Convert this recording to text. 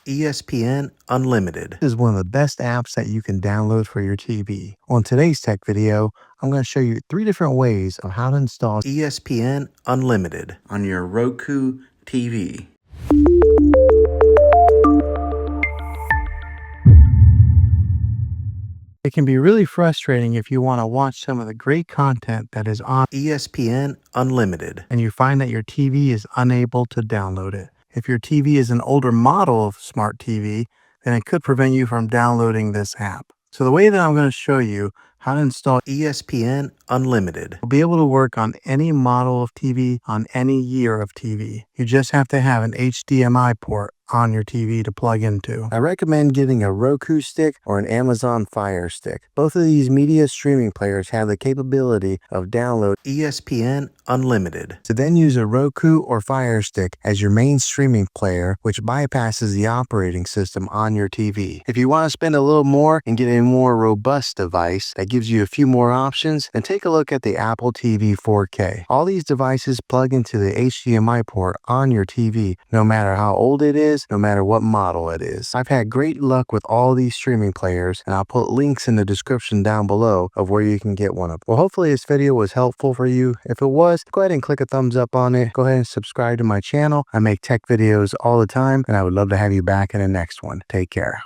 ESPN Unlimited is one of the best apps that you can download for your TV. On today's tech video, I'm going to show you 3 different ways of how to install ESPN Unlimited on your Roku TV. It can be really frustrating if you want to watch some of the great content that is on ESPN Unlimited and you find that your TV is unable to download it. If your TV is an older model of smart TV, then it could prevent you from downloading this app. So the way that I'm going to show you how to install ESPN Unlimited will be able to work on any model of TV on any year of TV. You just have to have an HDMI port on your TV to plug into. I recommend getting a Roku stick or an Amazon Fire Stick. Both of these media streaming players have the capability of download ESPN Unlimited. To then use a Roku or Fire Stick as your main streaming player, which bypasses the operating system on your TV. If you want to spend a little more and get a more robust device that gives you a few more options, then take a look at the Apple TV 4K. All these devices plug into the HDMI port on your TV, no matter how old it is, no matter what model it is. I've had great luck with all these streaming players, and I'll put links in the description down below of where you can get one of them. Well, hopefully this video was helpful for you. If it was, go ahead and click a thumbs up on it. Go ahead and subscribe to my channel. I make tech videos all the time, and I would love to have you back in the next one. Take care.